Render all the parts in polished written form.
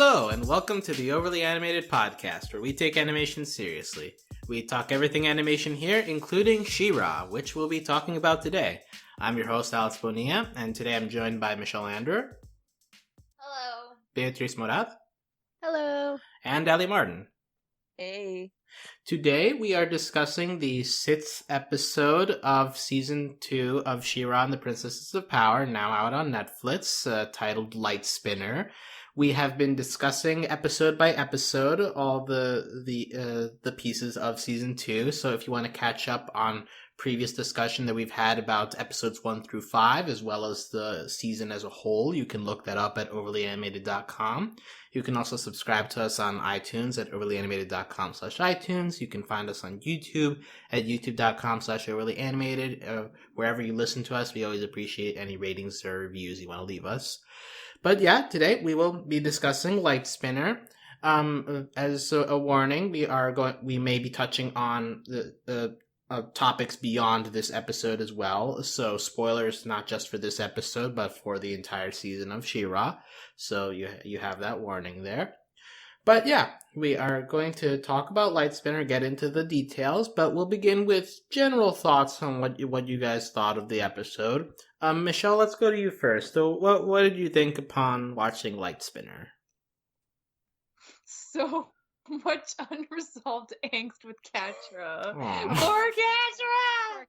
Hello, and welcome to the Overly Animated Podcast, where we take animation seriously. We talk everything animation here, including She-Ra, which we'll be talking about today. I'm your host, Bonilla, and today I'm joined by Michelle Anderer. Hello. Beatriz Mourad. Hello. And Ali Martin. Hey. Today we are discussing the 6th episode of Season 2 of She-Ra and the Princesses of Power, now out on Netflix, titled Light Spinner. We have been discussing episode by episode all the pieces of Season 2, so if you want to catch up on previous discussion that we've had about episodes 1 through 5, as well as the season as a whole, you can look that up at overlyanimated.com. You can also subscribe to us on iTunes at overlyanimated.com/iTunes. You can find us on YouTube at youtube.com/overlyanimated. Wherever you listen to us, we always appreciate any ratings or reviews you want to leave us. But yeah, today we will be discussing Light Spinner. As a warning, we may be touching on the topics beyond this episode as well. So spoilers not just for this episode, but for the entire season of She-Ra. So you have that warning there. But yeah, we are going to talk about Light Spinner, get into the details, but we'll begin with general thoughts on what you guys thought of the episode. Michelle, let's go to you first. So what did you think upon watching Light Spinner? So much unresolved angst with Katra. Aww. Poor Katra!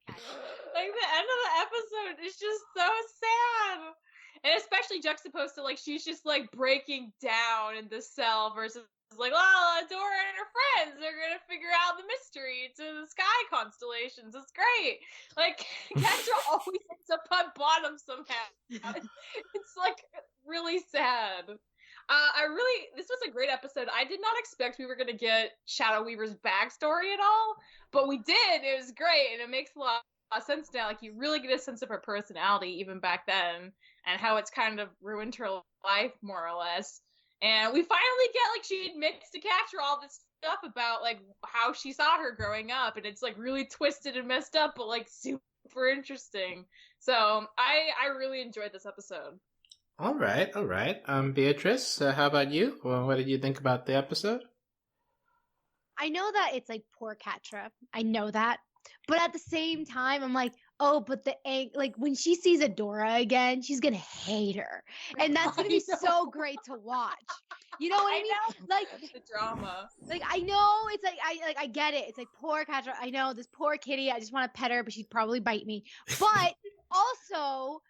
Like, the end of the episode is just so sad. And especially juxtaposed to, like, she's just, like, breaking down in the cell versus, like, well, Dora and her friends are gonna figure out the mystery to the sky constellations. It's great. Like, Katra always ends up on bottom somehow. It's, like, really sad. This was a great episode. I did not expect we were going to get Shadow Weaver's backstory at all, but we did. It was great, and it makes a lot of sense now. Like, you really get a sense of her personality even back then, and how it's kind of ruined her life, more or less. And we finally get, like, she admits to Katra all this stuff about, like, how she saw her growing up, and it's, like, really twisted and messed up, but, like, super interesting. So, I really enjoyed this episode. All right. Beatrice, how about you? Well, what did you think about the episode? I know that it's like poor Katra. I know that. But at the same time, I'm like, oh, but like when she sees Adora again, she's going to hate her. And that's going to be so great to watch. You know what I mean? Like the drama. Like, I know it's like, I get it. It's like poor Katra. I know this poor kitty. I just want to pet her, but she'd probably bite me. But also,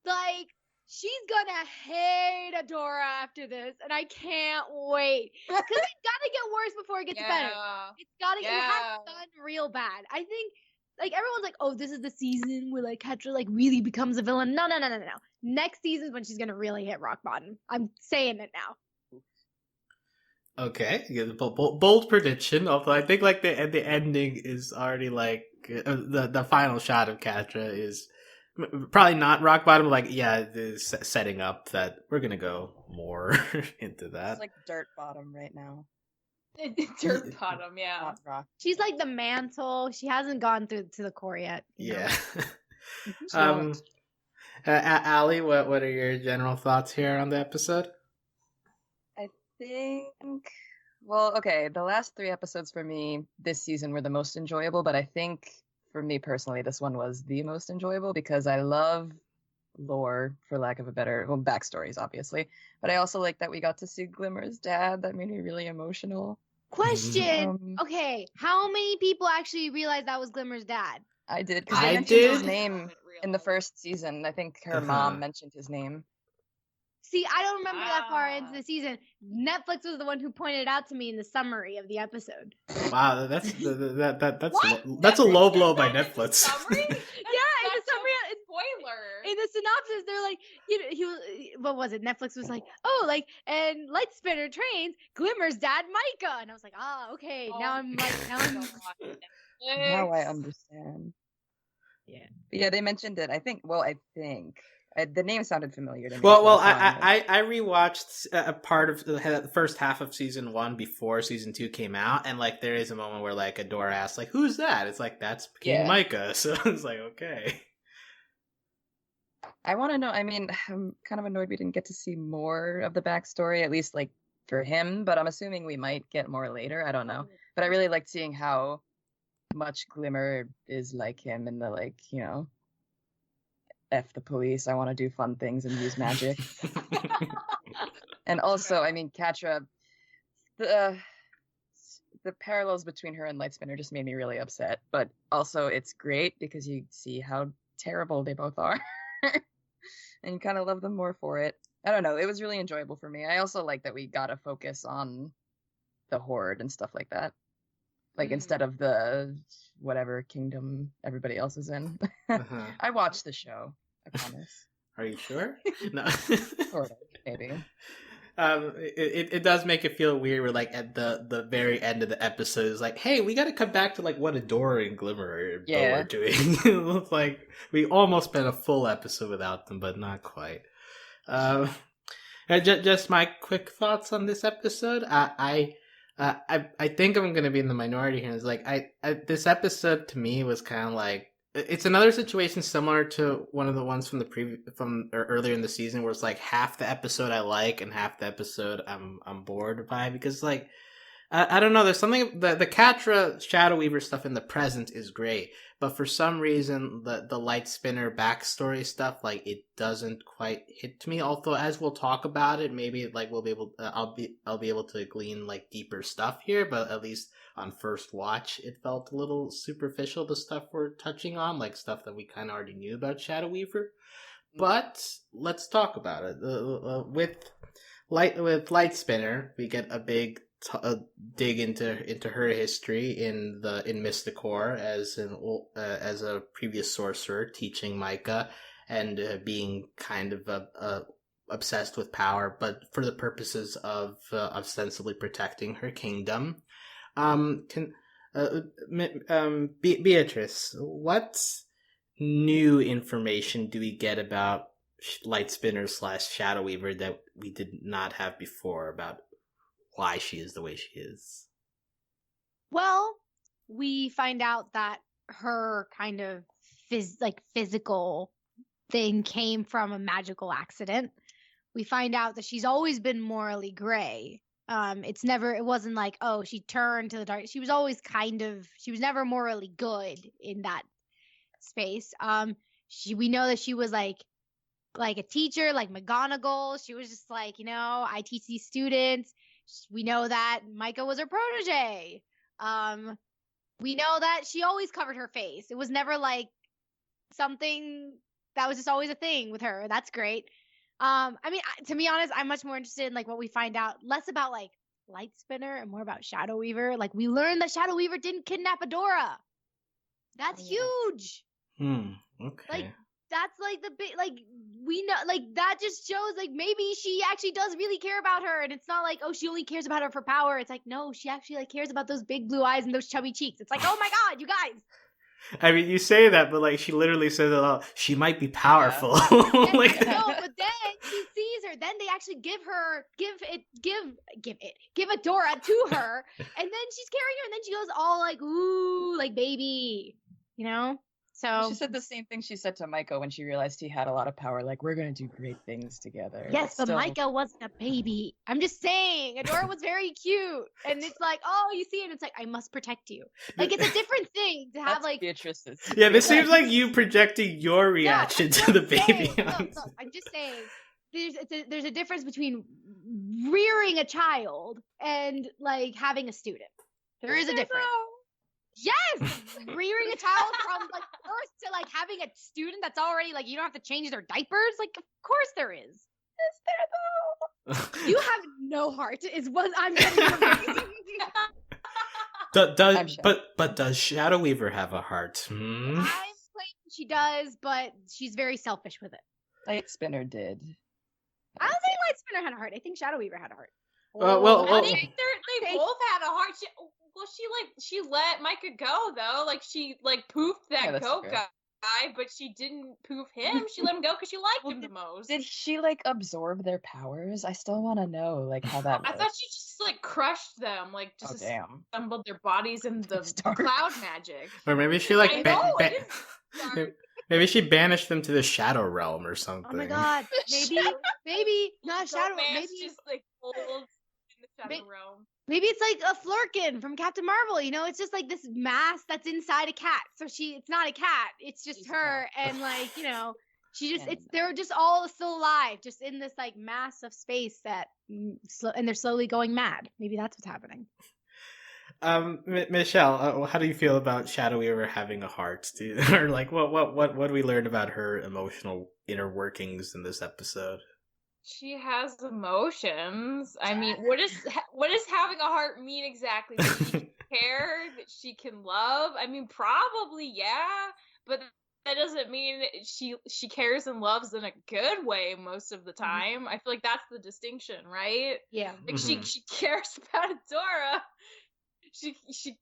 like, she's gonna hate Adora after this, and I can't wait. Because it's gotta get worse before it gets better. It's gotta it has done real bad. I think, like, everyone's like, oh, this is the season where, like, Katra, like, really becomes a villain. No. Next season's when she's gonna really hit rock bottom. I'm saying it now. Okay, yeah, bold prediction. Although I think, like, the ending is already, like, the final shot of Katra is probably not rock bottom, like, yeah, it's setting up that we're gonna go more into that. It's like dirt bottom right now. Dirt bottom, yeah. Not rock. She's like the mantle. She hasn't gone through to the core yet. Yeah. Ali, what are your general thoughts here on the episode? I think, well, okay, the last 3 episodes for me this season were the most enjoyable, but I think for me personally, this one was the most enjoyable because I love lore, for lack of a better, well, backstories, obviously. But I also like that we got to see Glimmer's dad. That made me really emotional. Question. Okay, how many people actually realized that was Glimmer's dad? I did, because they mentioned his name in the first season. I think her mom mentioned his name. See, I don't remember that far into the season. Netflix was the one who pointed it out to me in the summary of the episode. Wow, that's a low blow by Netflix. Summary? Yeah, in the summary, spoiler. In the synopsis, they're like, you know, what was it? Netflix was like, oh, like, and Light Spinner trains Glimmer's dad, Micah, and I was like, okay, now I'm like, now I understand. Yeah, but yeah, they mentioned it. I think. The name sounded familiar to me. Well, I rewatched a part of the first half of season 1 before season 2 came out, and, like, there is a moment where, like, Adora asks, like, "Who's that?" It's like, that's King Micah. So it's like, okay. I want to know. I mean, I'm kind of annoyed we didn't get to see more of the backstory. At least, like, for him, but I'm assuming we might get more later. I don't know. But I really liked seeing how much Glimmer is like him in the, like, F the police, I want to do fun things and use magic. And also, I mean, Katra, the parallels between her and Lightspinner just made me really upset. But also, it's great because you see how terrible they both are. And you kind of love them more for it. I don't know. It was really enjoyable for me. I also like that we got to focus on the Horde and stuff like that. Like, instead of the whatever kingdom everybody else is in. I watched the show, I promise. Are you sure? No. Sort of, maybe. It does make it feel weird. Where, like, at the very end of the episode, is like, hey, we got to come back to like what Adora and Glimmer are doing. It looks like we almost spent a full episode without them, but not quite. Just my quick thoughts on this episode. I think I'm gonna be in the minority here. It's like this episode to me was kind of like, it's another situation similar to one of the ones from earlier in the season, where it's like half the episode I like and half the episode I'm bored by, because like I don't know, there's something the Katra Shadow Weaver stuff in the present is great, but for some reason the Light Spinner backstory stuff, like, it doesn't quite hit me. Although, as we'll talk about it, maybe like we'll be able I'll be able to glean like deeper stuff here, but at least on first watch it felt a little superficial, the stuff we're touching on, like stuff that we kind of already knew about Shadow Weaver. But let's talk about it. With Light Spinner, we get a big dig into her history in Mysticor as a previous sorcerer, teaching Micah and being kind of obsessed with power, but for the purposes of ostensibly protecting her kingdom. Beatrice, what new information do we get about Light Spinner / Shadow Weaver that we did not have before about why she is the way she is? Well, we find out that her kind of physical thing came from a magical accident. We find out that she's always been morally gray. It wasn't like, oh, she turned to the dark. She was always she was never morally good in that space. We know that she was like a teacher, like McGonagall. She was just like, I teach these students. We know that Micah was her protege. We know that she always covered her face. It was never like something that was just always a thing with her. That's great. I mean, to be honest, I'm much more interested in like what we find out, less about like Light Spinner and more about Shadow Weaver. Like, we learned that Shadow Weaver didn't kidnap Adora. That's huge. Okay. Like, that's like the big, like, we know, like, that just shows like maybe she actually does really care about her, and it's not like, oh, she only cares about her for power. It's like, no, she actually like cares about those big blue eyes and those chubby cheeks. It's like, oh my god, you guys. I mean, you say that, but like, she literally says it all. She might be powerful. Yeah. Like, no, but then she sees her. Then they actually give Adora to her, and then she's carrying her, and then she goes all like, ooh, like baby, So she said the same thing she said to Micah when she realized he had a lot of power. Like, we're gonna do great things together. Yes, but Micah wasn't a baby. I'm just saying, Adora was very cute, and it's like, oh, you see it. It's like, I must protect you. Like, it's a different thing to have like Beatrice's. Yeah, this seems like you projecting your reaction to the baby. I'm just saying, there's a difference between rearing a child and like having a student. There is a difference. Yes, rearing a child from like birth to like having a student that's already like, you don't have to change their diapers. Like, of course there is. Is there though? You have no heart. Is what I'm getting from you. But does Shadow Weaver have a heart? I'm claiming she does, but she's very selfish with it. Light Spinner did. I don't think Light Spinner had a heart. I think Shadow Weaver had a heart. I think they both had a heart. She let Micah go though. Like, she like poofed that goat guy, but she didn't poof him. She let him go because she liked him the most. Did she like absorb their powers? I still want to know like how that works. I thought she just like crushed them, like just assembled their bodies in the cloud magic. Or maybe she like maybe she banished them to the Shadow Realm or something. Oh my god, maybe not Shadow. Maybe just like holds Shadow Realm. Maybe it's like a Flurkin from Captain Marvel, you know? It's just like this mass that's inside a cat. So it's not a cat. It's just her. And like, you know, they're just all still alive, just in this like mass of space and they're slowly going mad. Maybe that's what's happening. Michelle, how do you feel about Shadow Weaver having a heart? Or like, what do we learn about her emotional inner workings in this episode? She has emotions. I mean, what does having a heart mean exactly? Does she care? That she can love? I mean, probably, yeah. But that doesn't mean she cares and loves in a good way most of the time. I feel like that's the distinction, right? Yeah. Like she cares about Adora. She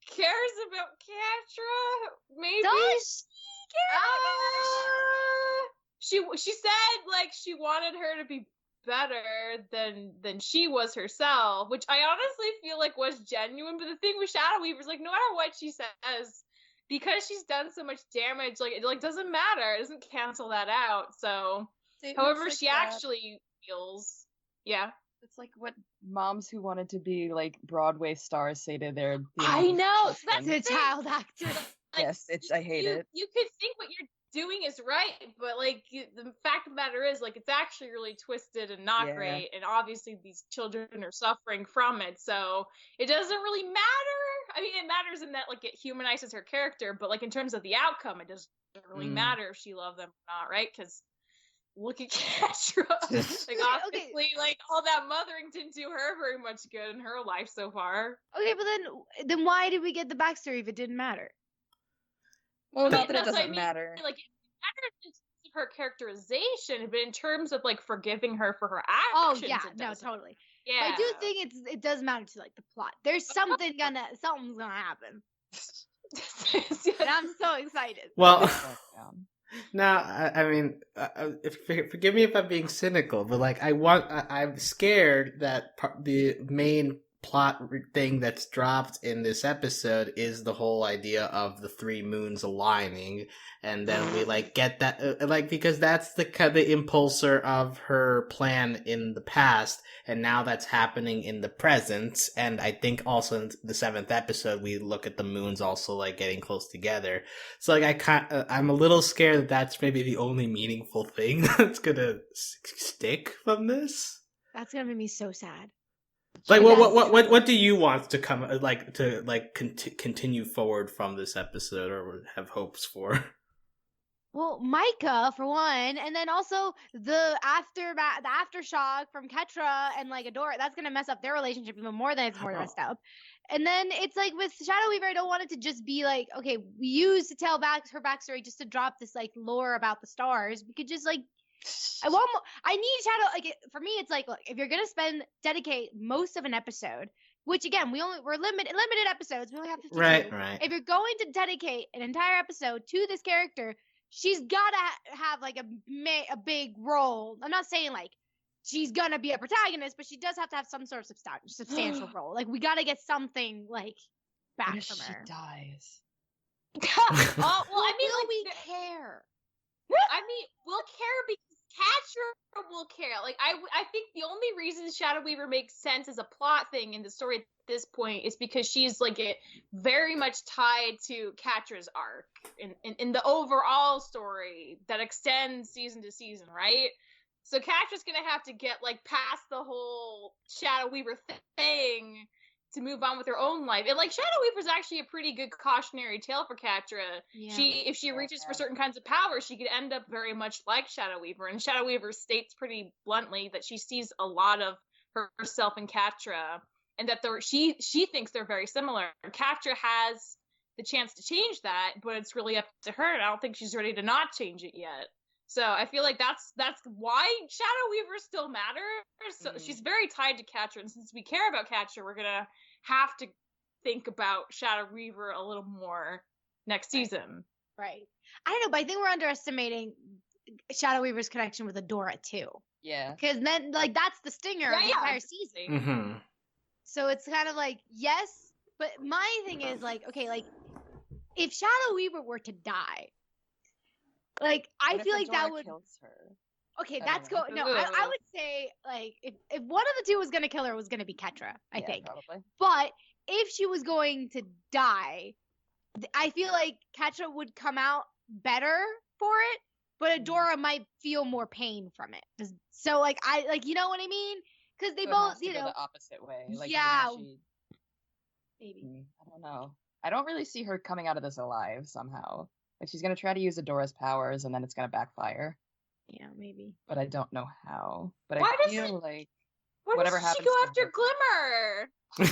cares about Katra. Maybe Does she said like she wanted her to be better than she was herself, which I honestly feel like was genuine. But the thing with Shadow Weaver is like, no matter what she says, because she's done so much damage, like it like doesn't matter. It doesn't cancel that out. So, however, like she actually feels, yeah. It's like what moms who wanted to be like Broadway stars say to their. I know. So that's a child actor. Like, yes, I hate it. You could think what you're doing is right, but like the fact of the matter is like it's actually really twisted and not great, and obviously these children are suffering from it, so it doesn't really matter. I mean, it matters in that like it humanizes her character, but like in terms of the outcome, it doesn't really matter if she loved them or not, right? Because look at Katra. Like obviously like all that mothering didn't do her very much good in her life so far. Okay, but then why did we get the backstory if it didn't matter? Well, not that it That's what doesn't I mean. matter. Like it matters in terms of her characterization, but in terms of like forgiving her for her Oh actions, yeah, it no, doesn't. totally. Yeah, But I do think it does matter to like the plot. There's something's gonna happen, and I'm so excited. Well, now I mean, forgive me if I'm being cynical, but like I'm scared that the main plot thing that's dropped in this episode is the whole idea of the three moons aligning, and then we like get that like because that's the impulsor of her plan in the past, and now that's happening in the present. And I think also in the 7th episode we look at the moons also like getting close together. So like I'm a little scared that that's maybe the only meaningful thing that's gonna stick from this. That's gonna make me so sad. Like, what do you want to come continue forward from this episode, or have hopes for? Well, Micah for one, and then also the aftershock from Katra and like Adora. That's gonna mess up their relationship even more than it's more messed up. And then it's like with Shadow Weaver, I don't want it to just be like, okay, we used to tell her backstory just to drop this like lore about the stars. We could just like. I need Shadow. Like for me, it's like, look, if you're gonna dedicate most of an episode, which again we're limited episodes. We only have 52. Right. If you're going to dedicate an entire episode to this character, she's gotta have like a big role. I'm not saying like she's gonna be a protagonist, but she does have to have some sort of substantial role. Like we gotta get something like back from her. She dies. Well, I mean, will like, we care? I mean, we'll care because Katra will care. Like, I think the only reason Shadow Weaver makes sense as a plot thing in the story at this point is because she's like very much tied to Katra's arc in the overall story that extends season to season, right? So Katra's gonna have to get like past the whole Shadow Weaver thing to move on with her own life. And like Shadow Weaver's actually a pretty good cautionary tale for Katra. Yeah. If she reaches for certain kinds of powers, she could end up very much like Shadow Weaver. And Shadow Weaver states pretty bluntly that she sees a lot of herself in Katra, and that she thinks they're very similar. Katra has the chance to change that, but it's really up to her, and I don't think she's ready to not change it yet. So I feel like that's why Shadow Weaver still matters. So she's very tied to Katra, and since we care about Katra, we're gonna have to think about Shadow Weaver a little more next season. Right. I don't know, but I think we're underestimating Shadow Weaver's connection with Adora too. Yeah. Because then, like, that's the stinger of the entire season. Mm-hmm. So it's kind of like, yes, but my thing is like, okay, like, if Shadow Weaver were to die, like, I feel like that would. Kills her? Okay, I that's don't cool. know. No, I would say like if one of the two was gonna kill her, it was gonna be Ketra, I Yeah, think. probably. But if she was going to die, I feel like Ketra would come out better for it, but Adora might feel more pain from it. So like I like you know what I mean? Because they So it both has to you go know the opposite way. Like yeah maybe maybe. I don't know. I don't really see her coming out of this alive somehow. Like she's gonna try to use Adora's powers and then it's gonna backfire. Yeah, maybe. But I don't know how. But Why I does feel like Why whatever doesn't she happens go to after her- Glimmer? Not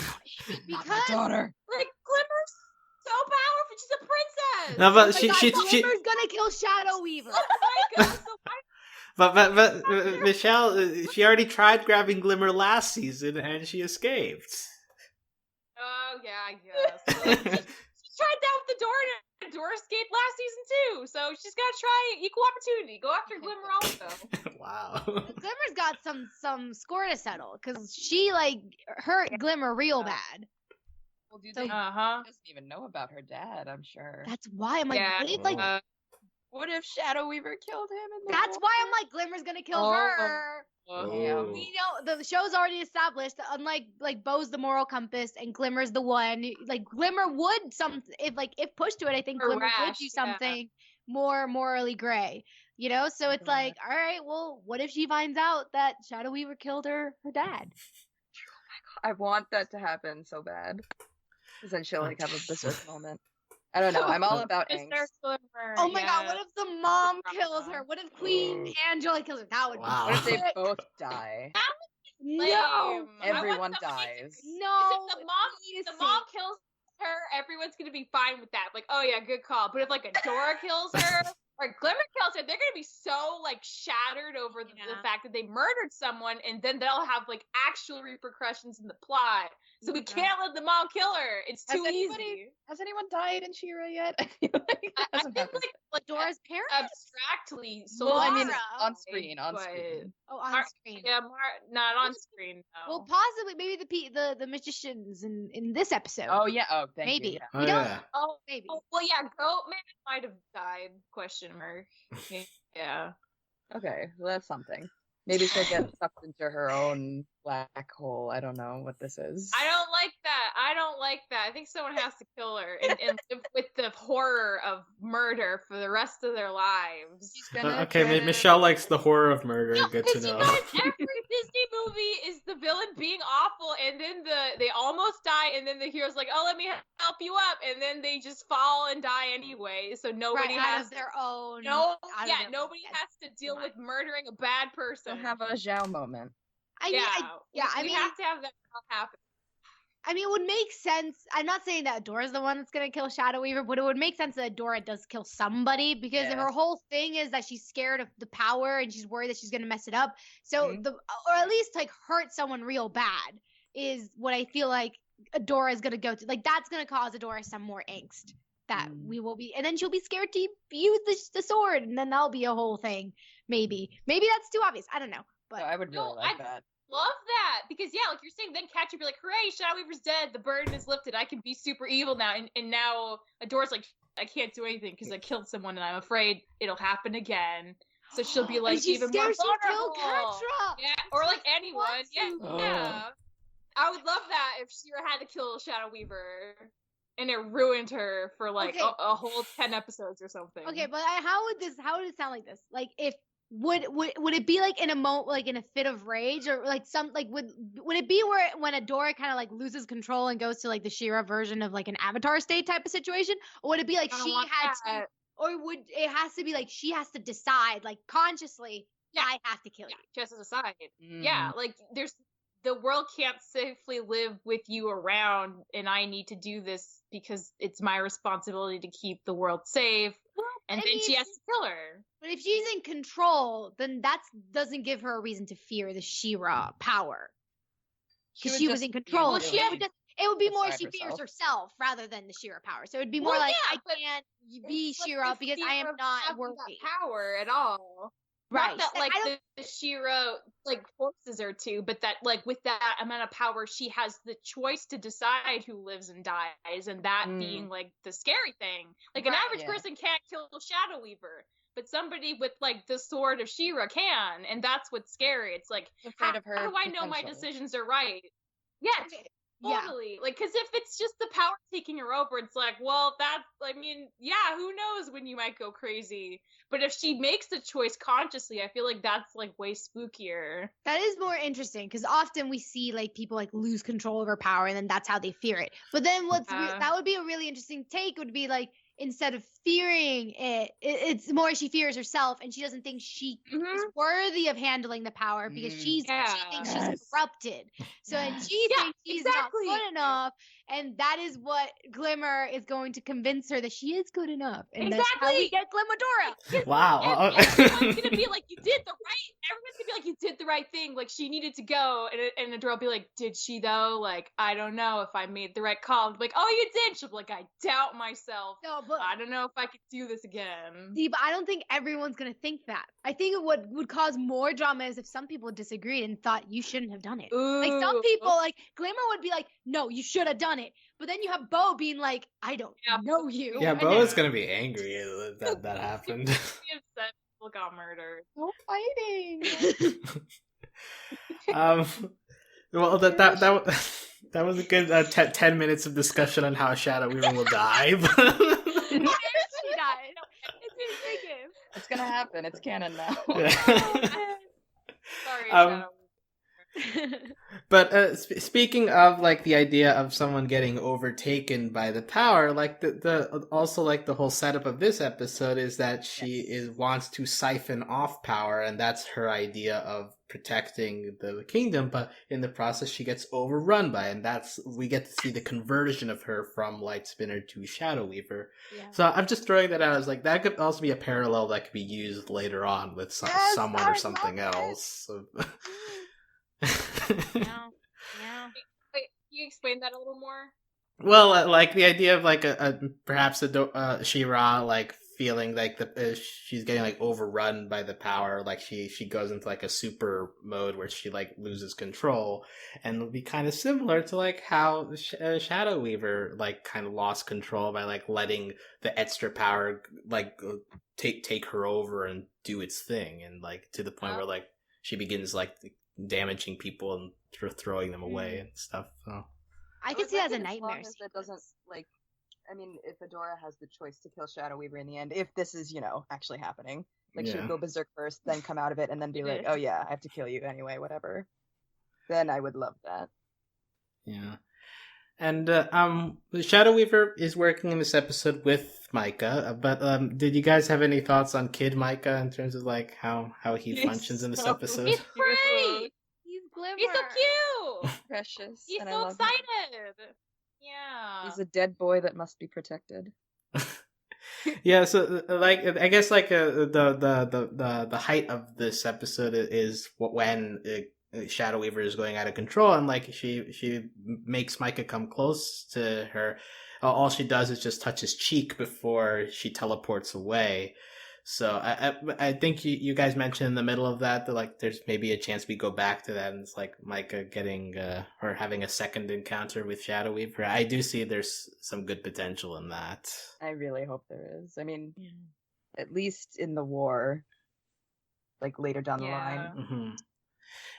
my Because daughter. Like Glimmer's so powerful. She's a princess. No, but oh my she God, Glimmer's gonna kill Shadow Weaver. Oh my god. So why but Michelle, she already tried grabbing Glimmer last season and she escaped. Oh yeah, I guess. But, like, she tried that with the door, and Dora escaped last season too. So she's gotta try equal opportunity. Go after Glimmer also. Wow. Glimmer's got some score to settle because she like hurt Glimmer real bad. Well, dude, So- she Uh-huh. doesn't even know about her dad, I'm sure. That's why I'm like, Yeah, what if, like What if Shadow Weaver killed him in the that's why I'm like Glimmer's gonna kill Oh. her. Oh. We know the show's already established that unlike like Bo's the moral compass and Glimmer's the one. Like Glimmer would if pushed to it, I think Or Glimmer would rash, do yeah. something more morally gray. You know, so it's like, all right, well, what if she finds out that Shadow Weaver killed her dad? I want that to happen so bad. Because then she'll like have a berserk moment. I don't know. I'm all about angst. Mr. Glimmer. Oh my God, yeah. what if the mom kills her? What if Queen Oh. Angela kills her? That would Wow. be What if they sick. both die? No, Lame. I want Everyone the- dies. no. If the mom please. kills her, everyone's gonna be fine with that. Like, oh yeah, good call. But if like Adora kills her or Glimmer kills her, they're gonna be so like shattered over the Yeah. fact that they murdered someone, and then they'll have like actual repercussions in the plot. So we Yeah. can't let the mom kill her. It's Has too anybody- easy. Has anyone died in She-Ra yet? I feel like it I hasn't think happened. like Dora's parents? abstractly. Well, I mean, Laura. on screen, on But- screen. Oh, on Mar- screen. Yeah, not on screen. No. Well, possibly maybe the magicians in this episode. Oh yeah. Oh, thank maybe. you. Yeah. Oh, We don't- yeah. oh, Maybe. oh, well, yeah, Goatman might have died? Question mark. Yeah. Okay, well, that's something. Maybe she'll get sucked into her own black hole. I don't know what this is. I don't like that. I think someone has to kill her and live with the horror of murder for the rest of their lives. She's gonna Okay, try to- Michelle likes the horror of murder. Good to Because you know. guys, every Disney movie is the villain being awful, and then they almost die, and then the hero's like, "Oh, let me help you up," and then they just fall and die anyway. So nobody right, out has of their own. no, out of yeah, their nobody own- has to deal fine. with murdering a bad person. She'll have a Zhao moment. I mean, I we mean, have to have that happen. I mean, it would make sense. I'm not saying that Adora's the one that's gonna kill Shadow Weaver, but it would make sense that Adora does kill somebody because Yeah. her whole thing is that she's scared of the power and she's worried that she's gonna mess it up. So Mhm. or at least like hurt someone real bad is what I feel like Adora is gonna go to. Like that's gonna cause Adora some more angst that we will be, and then she'll be scared to use the sword, and then that'll be a whole thing. Maybe that's too obvious. I don't know, but So I would really No, like that. Love that because yeah, like you're saying, then Katra be like, "Hooray, Shadow Weaver's dead. The burden is lifted. I can be super evil now." And now Adora's like, "I can't do anything because I killed someone, and I'm afraid it'll happen again." So she'll be like and she's even more scared she'll kill vulnerable. Katra. Yeah, or like anyone. wants Yeah, to. yeah. I would love that if She-Ra had to kill Shadow Weaver, and it ruined her for like Okay. a whole 10 episodes or something. Okay, but how would it sound like this? Like if would it be like in a like in a fit of rage or like some like would it be where when Adora kind of like loses control and goes to like the She-Ra version of like an Avatar state type of situation, or would it be like I don't she want had that. to, or would it has to be like she has to decide like consciously, Yeah. I have to kill you. Just as a side. Mm. Yeah, like the world can't safely live with you around, and I need to do this because it's my responsibility to keep the world safe. And I then mean, she has to kill her. But if she's in control, then that doesn't give her a reason to fear the She-Ra power. Because she was in control. Well, It she would be more Decide she fears herself. herself rather than the She-Ra power. So it'd be more Well, like yeah, I but can't be It's like She-Ra the because fear I am of not having worthy. that power at all. Right. Not that like I don't- the She-Ra like forces her to, but that like with that amount of power, she has the choice to decide who lives and dies, and that being like the scary thing. Like an average person can't kill Shadow Weaver, but somebody with like the sword of She-Ra can, and that's what's scary. It's like, Afraid of her how do I know my potential. decisions are right? Yeah. Yeah. Totally. Like, because if it's just the power taking her over, it's like, well, that's, I mean, yeah, who knows when you might go crazy. But if she makes the choice consciously, I feel like that's, like, way spookier. That is more interesting because often we see like people like lose control over power and then that's how they fear it. But then that would be a really interesting take would be like instead of fearing it's more she fears herself and she doesn't think she is worthy of handling the power because she thinks she's corrupted. So and she thinks she's not good enough, and that is what Glimmer is going to convince her that she is good enough. And that's how we get Glimmadora. Wow. Everyone's gonna be like, you did the right. Everyone's gonna be like, you did the right thing. Like she needed to go, and Adora will be like, did she though? Like I don't know if I made the right call. I'm like, oh, you did. She'll be like, I doubt myself. No, but I don't know if I could do this again. See, but I don't think everyone's gonna think that. I think what would cause more drama is if some people disagreed and thought you shouldn't have done it. Like some people, like Glimmer would be like, "No, you should have done it." But then you have Bo being like, "I don't know you." Yeah, Bo is gonna be angry that happened. Be upset people got murdered. No fighting. Well, that was a good 10 minutes of discussion on how Shadow Weaver will die. She died. It's gonna happen. It's canon now. Sorry, Shadow. But speaking of like the idea of someone getting overtaken by the power, like the also like the whole setup of this episode is that she wants to siphon off power, and that's her idea of protecting the kingdom. But in the process, she gets overrun by it, and we get to see the conversion of her from Light Spinner to Shadow Weaver. Yeah. So I'm just throwing that out as like that could also be a parallel that could be used later on with someone or something else. So. Yeah. Wait, can you explain that a little more? Well, like the idea of like perhaps She-Ra like feeling like she's getting like overrun by the power, like she goes into like a super mode where she like loses control, and it'll be kind of similar to like how Shadow Weaver like kind of lost control by like letting the extra power like take her over and do its thing, and like to the point where like she begins like damaging people and throwing them away and stuff. So I can see that as a nightmare. That doesn't like. I mean, if Adora has the choice to kill Shadow Weaver in the end, if this is actually happening, like she would go berserk first, then come out of it, and then be like, "Oh yeah, I have to kill you anyway, whatever." Then I would love that. Yeah. And Shadow Weaver is working in this episode with Micah, but did you guys have any thoughts on Kid Micah in terms of like how he functions in this episode? He's great. He's Glimmer. He's so cute. Precious. He's and so excited. Yeah. He's a dead boy that must be protected. Yeah, so like I guess like the height of this episode is when Shadow Weaver is going out of control, and like she makes Micah come close to her. All she does is just touch his cheek before she teleports away. So I think you guys mentioned in the middle of that like there's maybe a chance we go back to that, and it's like Micah getting or having a second encounter with Shadow Weaver. I do see there's some good potential in that. I really hope there is. I mean, at least in the war, like later down the line. Mm-hmm.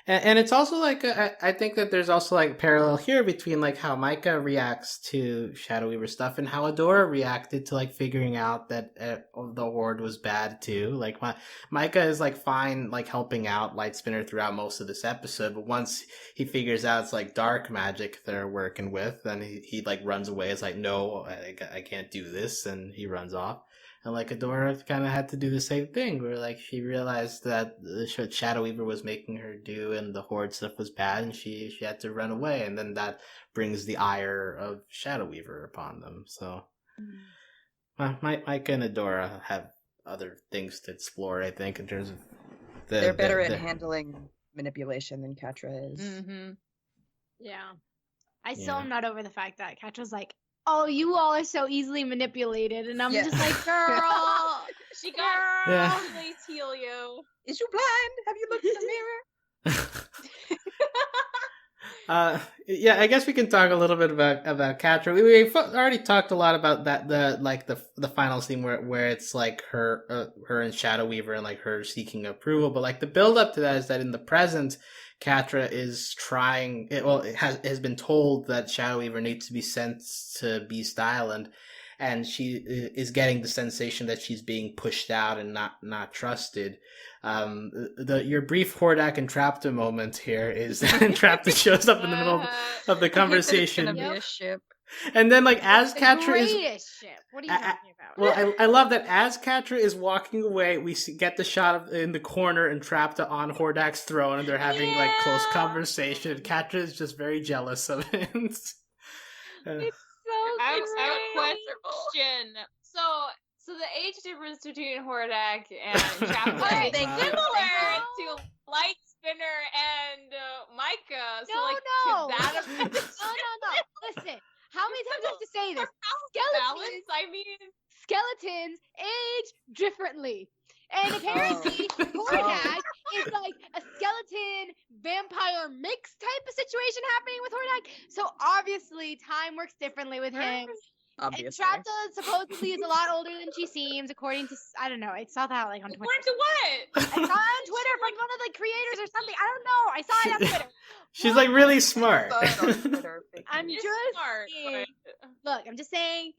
And it's also like I think that there's also like parallel here between like how Micah reacts to Shadow Weaver stuff and how Adora reacted to like figuring out that the Horde was bad too. Like Micah is like fine like helping out Light Spinner throughout most of this episode, but once he figures out it's like dark magic they're working with, then he like runs away. It's like no, I can't do this, and he runs off. And like Adora kind of had to do the same thing, where like she realized that the Shadow Weaver was making her do and the Horde stuff was bad, and she had to run away, and then that brings the ire of Shadow Weaver upon them. So Micah and Adora have other things to explore, I think, in terms of they're better at handling manipulation than Katra is. Mm-hmm. Yeah, I still am not over the fact that Katra's like, oh, you all are so easily manipulated, and I'm just like, girl. She She got Yeah. really Helio. Is you blind? Have you looked in the mirror? Yeah, I guess we can talk a little bit about Katra. We've already talked a lot about that, the final scene where it's like her and Shadow Weaver and like her seeking approval, but like the build up to that is that in the present, Katra is trying. It has been told that Shadow Weaver needs to be sent to Beast Island, and she is getting the sensation that she's being pushed out and not trusted. Your brief Hordak and Trapta moment here is that Trapta shows up in the middle of the conversation, It's gonna be a ship. and then like as The Katra is. greatest ship. What are you talking about? Well, I love that as Katra is walking away, we get the shot in the corner and Trapta on Hordak's throne, and they're having like close conversation. And Katra is just very jealous of it. It's so I have a great. question. So the age difference between Hordak and Chapter Okay, is thank similar you. to Light Spinner and Micah. So No, like, no. could that No, affect no. Listen, how many times do I have to say this? balance? I mean, Skeletons age differently. And apparently, Hordak is like a skeleton vampire mix type of situation happening with Hordak. So obviously, time works differently with him. Obviously. And Trapta supposedly is a lot older than she seems, according to I don't know. I saw that like on Twitter. according to what? I saw it on Twitter from one of the creators or something. I don't know. I saw it on Twitter. She's like really smart. Saw it on Twitter. I'm It's just smart, saying. but- Look, I'm just saying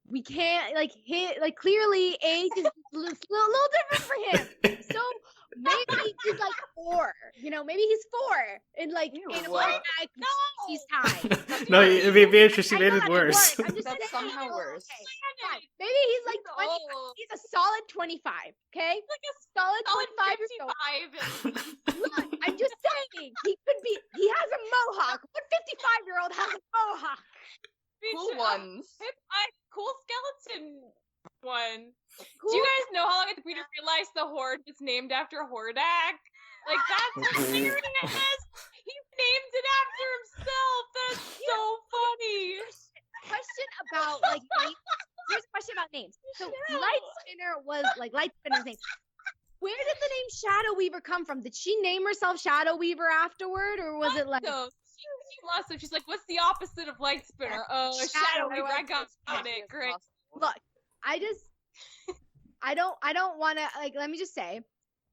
we can't hit clearly age is a little different for him. So maybe he's like 4. Maybe he's 4 in Ew. Hordak he's time. No, Beatrice, you I made know it that's worse. I'm just That's saying, somehow worse. Okay, fine. Maybe he's like 20. old. He's a solid 25. Okay, Like a solid solid 25 years old. 55. Look, I'm just saying he could be. He has a mohawk. What 55-year-old has a mohawk? Cool ones. Cool skeleton one. Cool. Do you guys know how long it took me to realize the horde was named after Hordak? Like, that's hilarious. He named it after himself. That's so funny. Question about names. Here's a question about names. So Light Spinner was Light Spinner's name. Where did the name Shadow Weaver come from? Did she name herself Shadow Weaver afterward, or was it like? So she lost him. She's like, "What's the opposite of Light Spinner?" Oh, Shadow Weaver. I got it. Great. Look, I don't want to let me just say,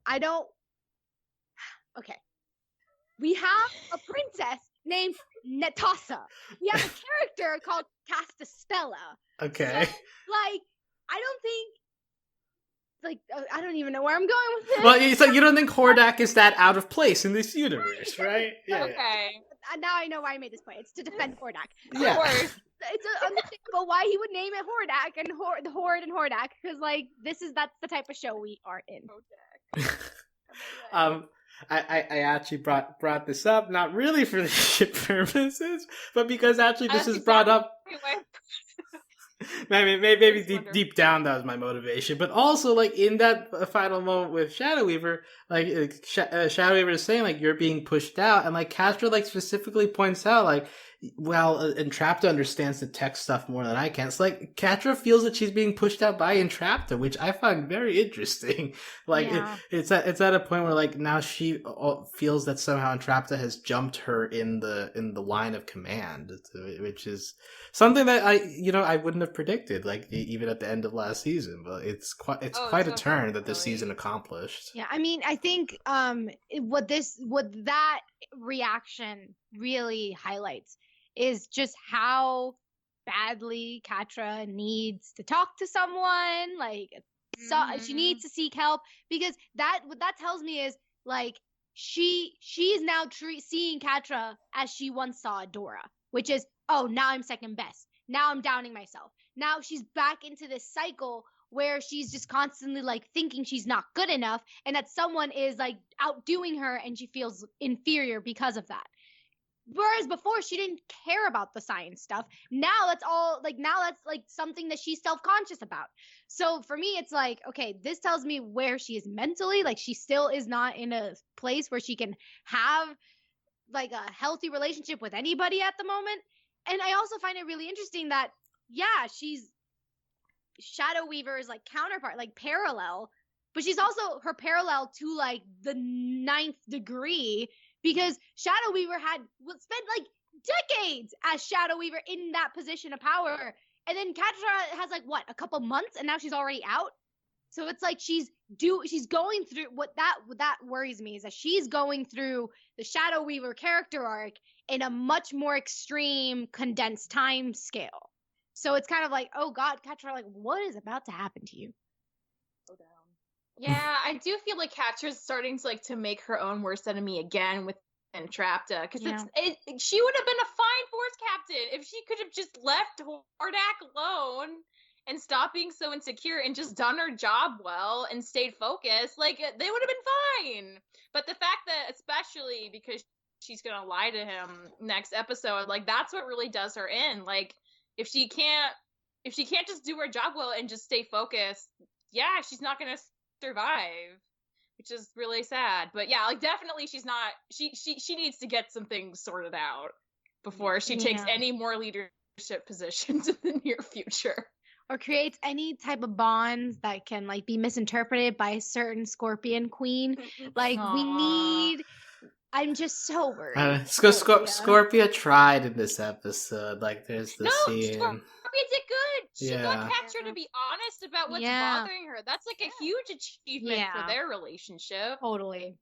I don't. Okay, we have a princess named Natasa. We have a character called Castaspella. Okay. So, I don't think. I don't even know where I'm going with this. Well, it's like you don't think Hordak is that out of place in this universe, right? Yeah. Okay. Now I know why I made this point. It's to defend Hordak. Yeah. Of course. It's understandable why he would name it Hordak and the Horde and Hordak, because that's the type of show we are in. I actually brought this up, not really for the ship purposes, but because actually this is brought up. Maybe deep down that was my motivation, but also in that final moment with Shadow Weaver, Shadow Weaver is saying you're being pushed out, and Katra specifically points out Entrapta understands the tech stuff more than I can. It's Katra feels that she's being pushed out by Entrapta, which I find very interesting. It's at a point where now she feels that somehow Entrapta has jumped her in the line of command, which is something that I wouldn't have predicted even at the end of last season. But it's quite a turn that this season accomplished. Yeah, I mean, I think what that reaction really highlights is just how badly Katra needs to talk to someone. She needs to seek help, because what that tells me is she is now seeing Katra as she once saw Dora, which is, oh, now I'm second best. Now I'm downing myself. Now she's back into this cycle where she's just constantly thinking she's not good enough, and that someone is outdoing her, and she feels inferior because of that. Whereas before she didn't care about the science stuff. Now that's all that's something that she's self-conscious about. So for me, it's okay, this tells me where she is mentally. She still is not in a place where she can have a healthy relationship with anybody at the moment. And I also find it really interesting that, yeah, she's Shadow Weaver's like counterpart, like parallel, but she's also her parallel to like the 9th degree, because Shadow Weaver spent like decades as Shadow Weaver in that position of power, and then Katra has like what, a couple months, and now she's already out. So it's like she's going through what that worries me is that she's going through the Shadow Weaver character arc in a much more extreme condensed time scale. So it's kind of like, oh God, Katra, like what is about to happen to you? Go down. Yeah, I do feel like Katra's starting to like to make her own worst enemy again with Entrapta, because she would have been a fine force captain if she could have just left Hordak alone and stopped being so insecure and just done her job well and stayed focused. Like they would have been fine. But the fact that, especially because she's gonna lie to him next episode, like that's what really does her in. Like if she can't just do her job well and just stay focused, yeah, she's not gonna survive, which is really sad. But yeah, like definitely she's not, she needs to get some things sorted out before she takes any more leadership positions in the near future, or creates any type of bonds that can like be misinterpreted by a certain Scorpion queen. Like we need, I'm just so worried. Scorpia tried in this episode. Like there's the scene. Scorpia did good. She got Katra to be honest about what's bothering her. That's like a huge achievement for their relationship. Totally.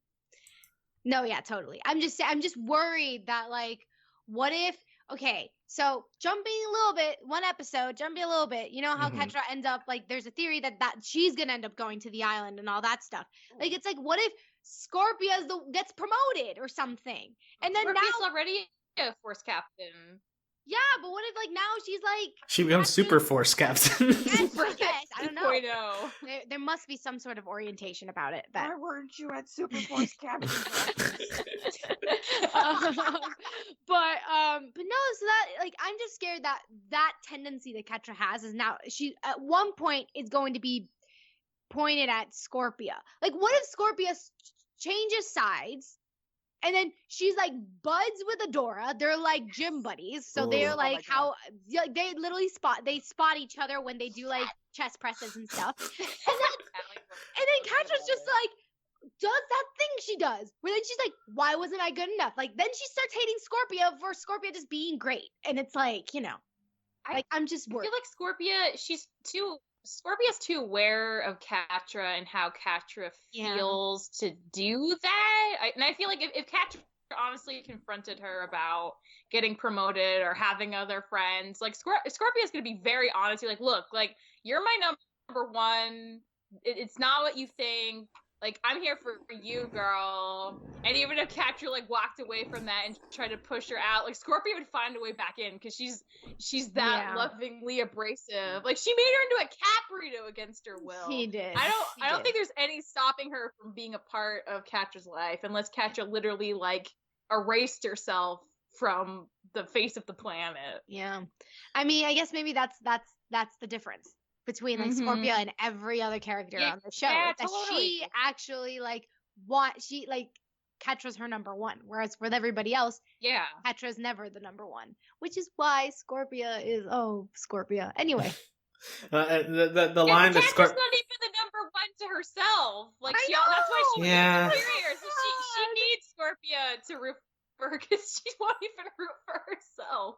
No, yeah, totally. I'm just worried that like, what if, okay, so jumping a little bit, you know how Katra ends up, like, there's a theory that she's gonna end up going to the island and all that stuff. Like, it's like, what if Scorpia gets promoted or something? And then Scorpia's already a force captain. Yeah, but what if, like, now she's like... She becomes Super Force Captain. Yes, I don't know. 2.0. There must be some sort of orientation about it. Why weren't you at Super Force Captain? But no, so that, like, I'm just scared that tendency that Katra has is now, she, at one point, is going to be pointed at Scorpia. Like, what if Scorpia changes sides? And then she's like buds with Adora. They're like gym buddies. So they're like they literally spot each other when they do like chest presses and stuff. And then Katra's just like does that thing she does. Where then she's like, why wasn't I good enough? Like then she starts hating Scorpia for Scorpia just being great. And it's like, you know, like I'm just worried. I feel like Scorpia's too aware of Katra and how Katra feels to do that. And I feel like if Katra honestly confronted her about getting promoted or having other friends, like Scorpia's going to be very honest. You're like, look, like you're my number one. It's not what you think. Like, I'm here for you, girl. And even if Katra, like, walked away from that and tried to push her out, like, Scorpia would find a way back in because she's that lovingly abrasive. Like, she made her into a cat burrito against her will. She did. I don't think there's any stopping her from being a part of Katra's life unless Katra literally, like, erased herself from the face of the planet. Yeah. I mean, I guess maybe that's the difference between like Scorpia and every other character on the show. Yeah, that totally. she actually like Katra's her number one, whereas with everybody else, Katra's never the number one, which is why Scorpia is Scorpia. Anyway, the line that Katra's not even the number one to herself. Like that's why she's superior. So she needs Scorpia to root for her because she won't even root for herself.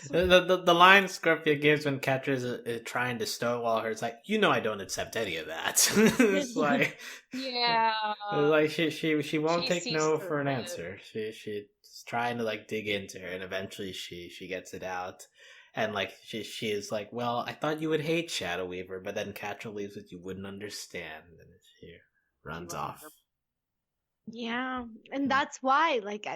The line Scorpia gives when Katra is trying to stonewall her, it's like, you know, I don't accept any of that. It's like, like she won't take no for an answer. She's trying to like dig into her, and eventually she gets it out, and like she is like, well, I thought you would hate Shadow Weaver, but then Katra leaves with you wouldn't understand, and she runs off. Yeah, and that's why, like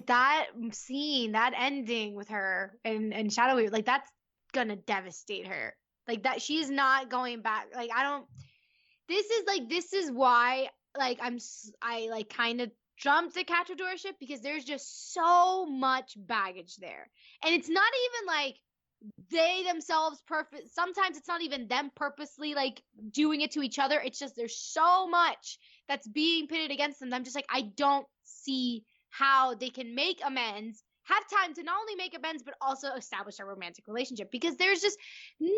that scene, that ending with her and Shadow Weaver, like that's gonna devastate her. Like that, she's not going back. Like this is why like I like kind of jumped to Katra doorship because there's just so much baggage there, and it's not even like they themselves sometimes it's not even them purposely like doing it to each other. It's just there's so much that's being pitted against them. I'm just like, I don't see how they can make amends, have time to not only make amends but also establish a romantic relationship, because there's just no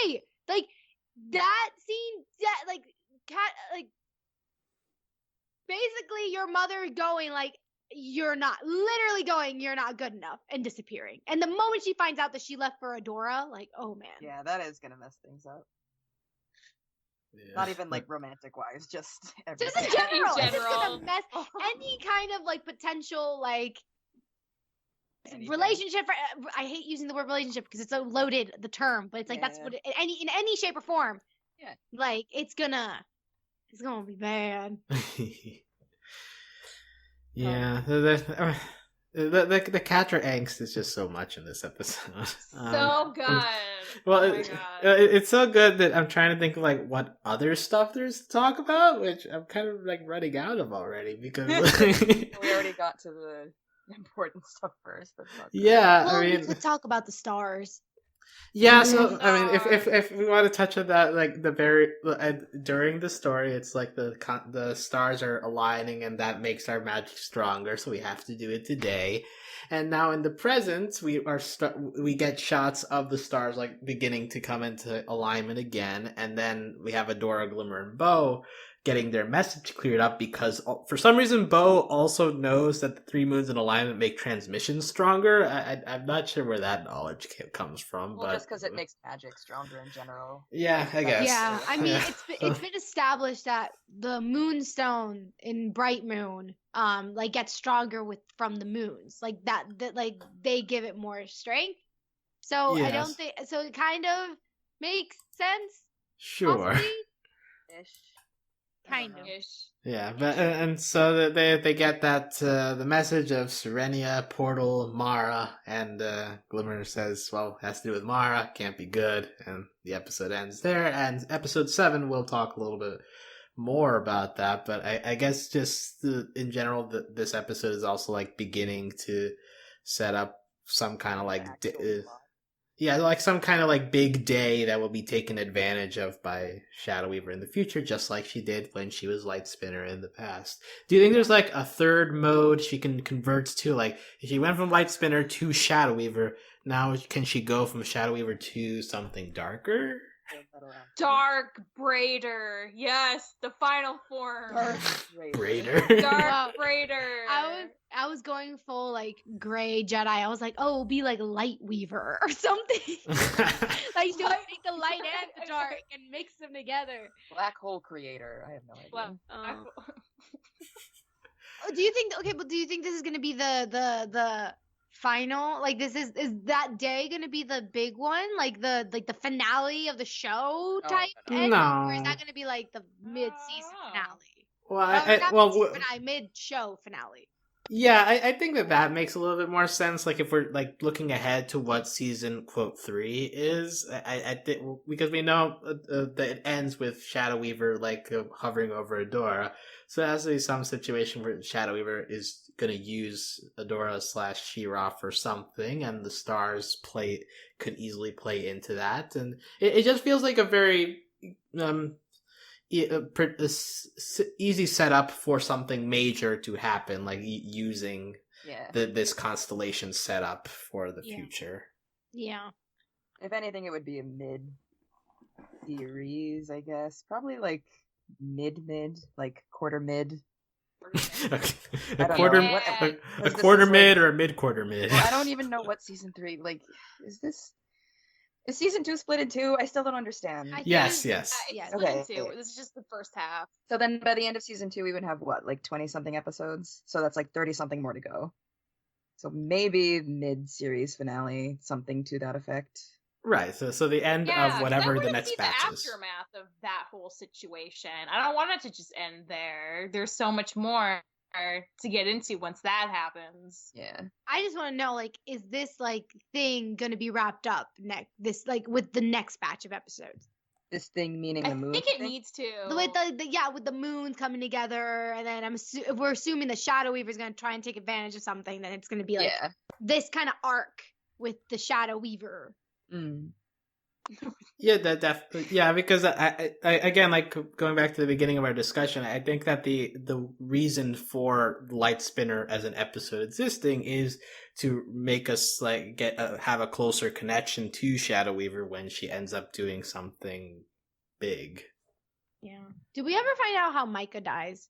way, like that scene, that like basically your mother going like, you're not good enough, and disappearing. And the moment she finds out that she left for Adora, like, oh man. Yeah, that is gonna mess things up. Yeah. Not even like romantic wise, just Just everything. in general, In it's just gonna general. mess any kind of like potential like Anything. relationship. I hate using the word relationship because it's so loaded, the term, but it's like that's Yeah. what in any shape or form. Yeah. Like it's gonna be bad. Yeah, the Katra angst is just so much in this episode. So good. Well, Oh my God. it's so good that I'm trying to think of like what other stuff there's to talk about, which I'm kind of like running out of already because. We already got to the important stuff first. That's not good. Yeah, Well, I we mean, could talk about the stars. yeah. So I mean, Stars. if we want to touch on that, like the very during the story, it's like the stars are aligning, and that makes our magic stronger. So we have to do it today. And now in the present, we get shots of the stars like beginning to come into alignment again, and then we have Adora, Glimmer, and Bo getting their message cleared up because for some reason Bo also knows that the 3 moons in alignment make transmissions stronger. I'm not sure where that knowledge comes from, Well, but just because it makes magic stronger in general. yeah, I guess. Yeah, I mean, Yeah. it's been established that the moonstone in Bright Moon, like gets stronger from the moons, like that like they give it more strength. So I Yes. don't think so. It kind of makes sense. Sure. Possibly? Ish. Kind of. Ish. Yeah, but and so they get that the message of Serenia, Portal, Mara, and Glimmer says, well, it has to do with Mara, can't be good, and the episode ends there. And episode 7, we'll talk a little bit more about that, but I guess just in general, this episode is also like beginning to set up some kind of like yeah, like some kind of like big day that will be taken advantage of by Shadow Weaver in the future, just like she did when she was Light Spinner in the past. Do you think there's like a third mode she can convert to? Like, if she went from Light Spinner to Shadow Weaver, now can she go from Shadow Weaver to something darker? Dark Braider. Yes, the final form. Braider. Dark Braider. I was going full like gray Jedi. I was like, oh, it'll be like Light Weaver or something. Like she'll take the light and the dark and mix them together. Black hole creator. I have no idea. Well, Do you think? Okay, but do you think this is gonna be the final? Like, this is that day gonna be the big one? Like the finale of the show type? ending? No. Or is that gonna be like the mid-season finale? Well, Mid-show finale. yeah, I think that makes a little bit more sense. Like if we're like looking ahead to what season quote 3 is, I think because we know that it ends with Shadow Weaver like hovering over Adora, so there has to be some situation where Shadow Weaver is gonna use Adora / She-Ra for something, and the stars could easily play into that, and it just feels like a very easy setup for something major to happen, like using this constellation setup for the future. Yeah. If anything, it would be a mid-series, I guess. Probably like mid, like quarter mid. a quarter mid or a mid-quarter mid. Well, I don't even know what season 3, like, is season 2 split in 2? I still don't understand. Yes. Yes. Okay. This is just the first half. So then by the end of season 2, we would have what, like 20-something episodes? So that's like 30-something more to go. So maybe mid-series finale, something to that effect. Right, so the end of whatever the next batch the aftermath of that whole situation. I don't want it to just end there. There's so much more to get into once that happens. Yeah. I just want to know, like, is this like thing gonna be wrapped up with the next batch of episodes? This thing meaning the moon. I think it needs to. With the moons coming together, and then if we're assuming the Shadow Weaver is gonna try and take advantage of something, then it's gonna be like this kind of arc with the Shadow Weaver. Mm. Yeah, that definitely. Yeah, because I again, like going back to the beginning of our discussion, I think that the reason for Light Spinner as an episode existing is to make us like have a closer connection to Shadow Weaver when she ends up doing something big. Yeah. Did we ever find out how Micah dies?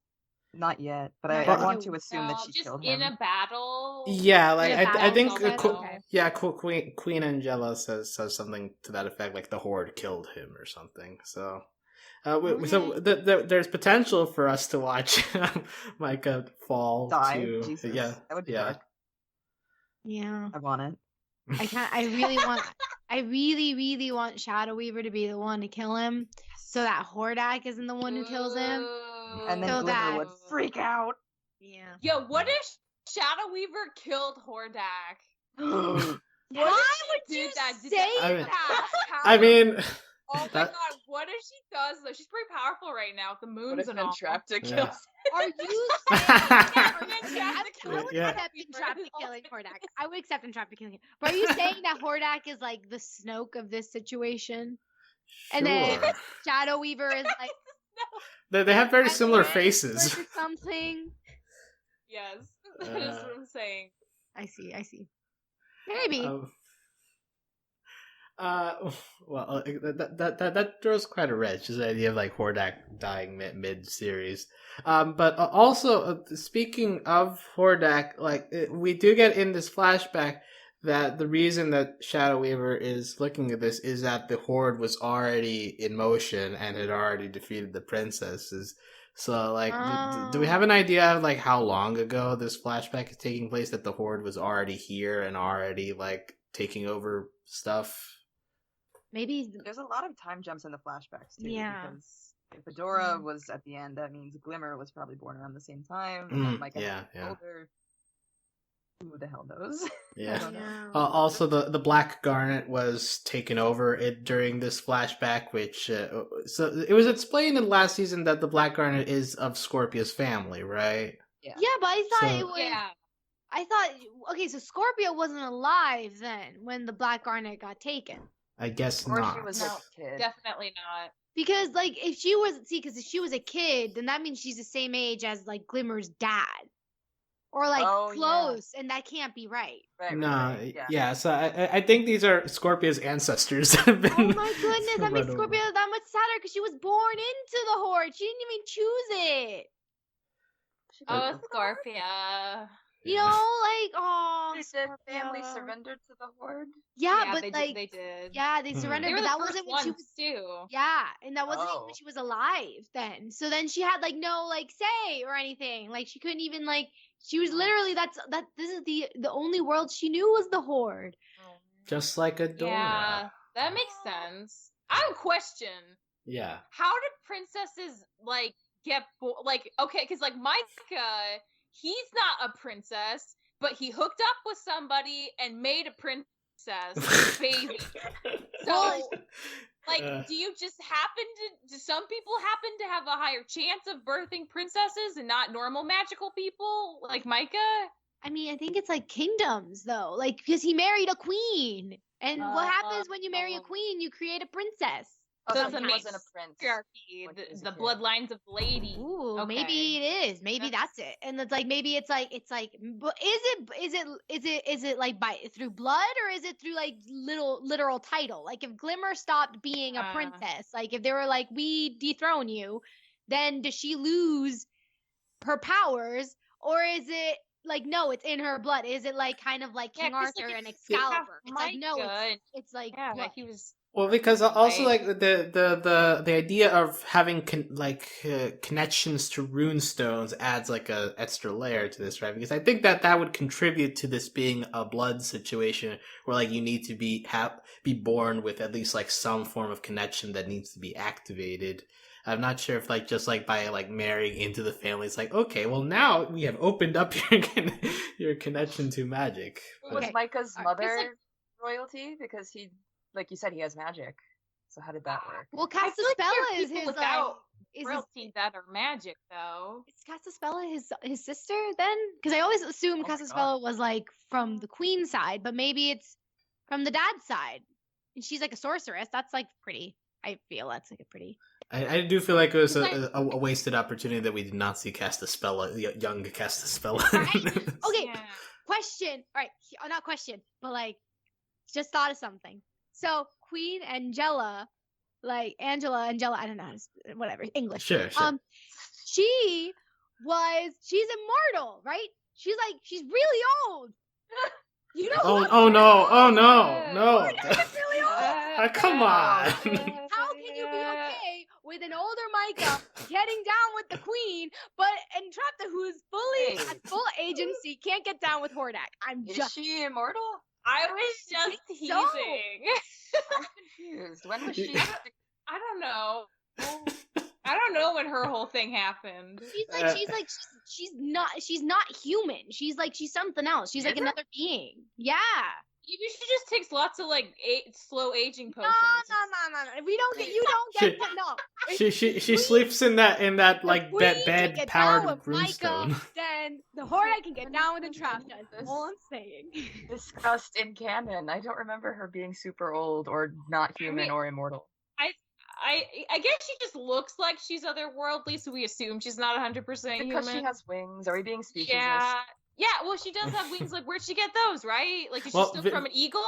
Not yet, but Not I yet. want to assume that she just killed in him. a battle. Yeah, like In a I think battle, you said? Okay. yeah, Queen Angela says something to that effect, like the Horde killed him or something. So, so there's potential for us to watch Micah fall Die? to Jesus. yeah, That would be yeah. dark. Yeah. I want it. I really, really want Shadow Weaver to be the one to kill him, so that Hordak isn't the one who kills him. And then So Glimmer that- would freak out. Yeah. Yo, what if Shadow Weaver killed Hordak? Why What if would she you did that? Did say I mean- that? I mean, Oh my that- god, what if she does though? She's pretty powerful right now with the What moons if and all. Entrapta Yeah. kills? Are you saying Yeah, I would Yeah. accept Entrapta killing Hordak. I would accept Entrapta killing him. But are you saying that Hordak is like the Snoke of this situation? And then sure. Shadow Weaver is like They have very I similar mean, faces. or something? Yes, that's what I'm saying. I see. Maybe. Well, that throws quite a wrench. Just the idea of like Hordak dying mid series. But also speaking of Hordak, like we do get in this flashback that the reason that Shadow Weaver is looking at this is that the Horde was already in motion and had already defeated the princesses. So, like, do we have an idea of like how long ago this flashback is taking place? That the Horde was already here and already like taking over stuff. Maybe. There's a lot of time jumps in the flashbacks too. Yeah. Because if Fedora was at the end, that means Glimmer was probably born around the same time. And Micah yeah, was yeah. older. Who the hell knows? Yeah. I don't know. Yeah. Also, the Black Garnet was taken over during this flashback, which so it was explained in last season that the Black Garnet is of Scorpia's family, right? Yeah, but I thought So- it was. Yeah. I thought. Okay, so Scorpio wasn't alive then when the Black Garnet got taken. I guess Or not. she was No, a kid. Definitely not. Because like if she was because if she was a kid, then that means she's the same age as like Glimmer's dad, or like Oh, yeah. close, and that can't be right. Right, No, right, yeah. So I think these are Scorpia's ancestors that have been. Oh my goodness, that makes run Scorpio over. that much sadder because she was born into the Horde. She didn't even choose it. She Oh, did. Scorpia. You know, like oh, They said family Scorpio. surrendered to the Horde. Yeah, but they like they did. yeah, they Mhm. surrendered, They were but the that first wasn't when she ones was. too. Yeah, and that wasn't even Oh. when she was alive then. So then she had like no like say or anything. Like she couldn't even like she was literally this is the only world she knew was the Horde. Just like Adora. Yeah, that makes sense. I have a question. Yeah. How did princesses like get like okay? Because like Micah, he's not a princess, but he hooked up with somebody and made a princess baby. So, like, do you just happen to? Do some people happen to have a higher chance of birthing princesses and not normal magical people like Micah? I mean, I think it's like kingdoms though, like because he married a queen, and what happens when you marry a queen? You create a princess. Oh, So so it's a he nice wasn't a prince. Hierarchy, Like, as a the kid. bloodlines of lady. Ooh, Okay. maybe it is. Maybe that's it. And it's like maybe it's like but is it like by through blood or is it through like literal title? Like if Glimmer stopped being a princess, like if they were like we dethrone you, then does she lose her powers or is it like no, it's in her blood? Is it like kind of like Yeah, King 'cause, like, Arthur if and you Excalibur? have It's like no, Micah, it's like yeah, blood. he was. Well, because also Right. like the idea of having connections to runestones adds like a extra layer to this, right? Because I think that would contribute to this being a blood situation where like you need to be born with at least like some form of connection that needs to be activated. I'm not sure if like just like by like marrying into the family, it's like okay, well now we have opened up your connection to magic. Was Okay. Micah's Alright, 'cause, mother like- royalty? Because he, like you said, he has magic. So how did that work? Well, I feel like there are Castaspella is people his without is his royalty that are magic though. Is Castaspella his sister then? Because I always assumed Oh my Castaspella was like from the queen side, but maybe it's from the dad's side. and she's like a sorceress. That's like pretty. I feel that's like a pretty. I do feel like it was a wasted opportunity that we did not see cast a spell, young cast a spell. Right? Okay, Yeah. question. All right, not question, but like, just thought of something. So Queen Angela, like Angela, I don't know how to, whatever, English. Sure. She's immortal, right? She's really old. You know? Oh no! She's really old. Come on! How can you be okay with an older Micah getting down with the queen, but Entrapta, who's at full agency, can't get down with Hordak? Is she immortal? I was just teasing. I'm confused. When was she? I don't know. I don't know when her whole thing happened. She's not human. She's something else. She's like another being. Yeah. Maybe she just takes lots of like slow aging potions. No. You don't get no. She sleeps in that like bed powered with broomstone. Micah, then the Hordak can get down with Entrapta. That's all I'm saying. Discussed in canon. I don't remember her being super old or not human or immortal. I guess she just looks like she's otherworldly, so we assume she's not 100% human. Because she has wings. Are we being speciesist? Yeah, well, she does have wings. Like, where'd she get those, right? Like, is she still from an eagle?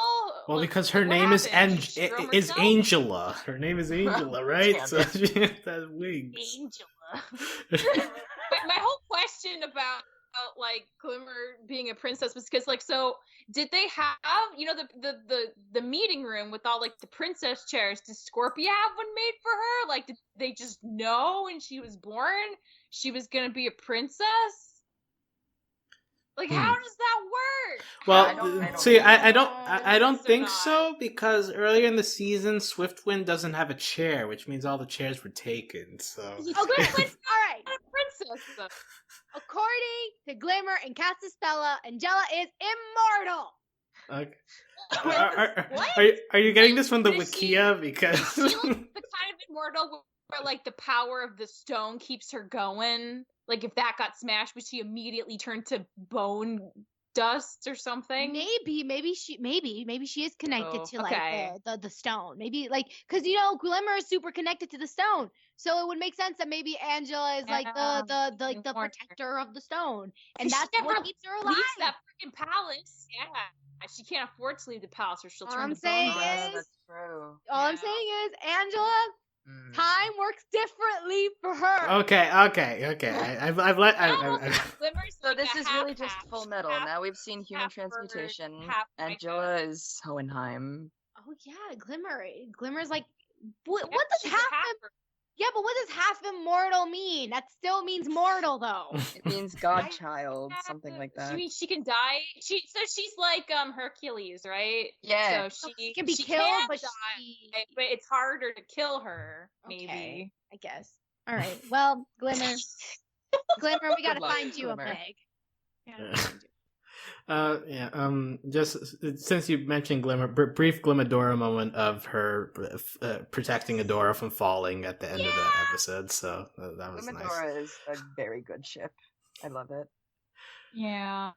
Well, like, because her name is Angela. Her name is Angela, right? So she has wings. Angela. My whole question about like Glimmer being a princess was because, like, so did they have, you know, the meeting room with all like the princess chairs? Did Scorpia have one made for her? Like, did they just know when she was born she was gonna be a princess? Like, how does that work? Well, I don't think so, because earlier in the season, Swiftwind doesn't have a chair, which means all the chairs were taken. So Okay, all right. A princess. According to Glimmer and Castaspella, Angela is immortal. Okay. Are you getting this from the Wikia? Because is she like the kind of immortal where like the power of the stone keeps her going? Like, if that got smashed, would she immediately turn to bone dust or something? Maybe she is connected to like the stone. Maybe like, because you know Glimmer is super connected to the stone, so it would make sense that maybe Angela is like the protector of the stone, and that's what keeps her alive. Leaves that freaking palace. Yeah, she can't afford to leave the palace, or she'll turn to bone. That's true. All I'm saying is, Angela. Time works differently for her. Okay. I've let. So this is really just Full Metal. Now we've seen human transmutation. Angela is Hohenheim. Oh yeah, Glimmer's like, what does half? Yeah, but what does half immortal mean? That still means mortal, though. It means godchild, something like that. She means she can die. She's like Hercules, right? Yeah. So she can be killed, but but it's harder to kill her. Maybe. Okay, I guess. All right. Well, Glimmer, we gotta find you a peg. Just since you mentioned Glimmer, brief Glimmadora moment of her protecting Adora from falling at the end of the episode, so that was nice. Glimmadora is a very good ship. I love it. Yeah.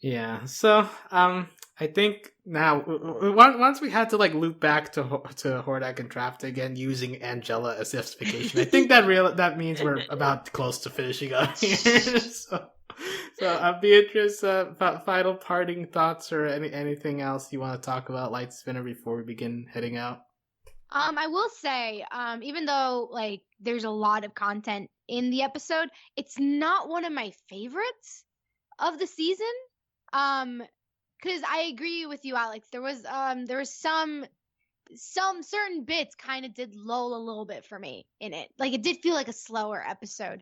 Yeah, so I think now once we had to like loop back to Hordak and Entrapta again using Angela as justification, I think that means we're about close to finishing up here. So, Beatriz, final parting thoughts or anything else you want to talk about Light Spinner before we begin heading out? I will say, even though like there's a lot of content in the episode, it's not one of my favorites of the season. Because I agree with you, Alex. There was some certain bits kind of did lull a little bit for me in it. Like it did feel like a slower episode.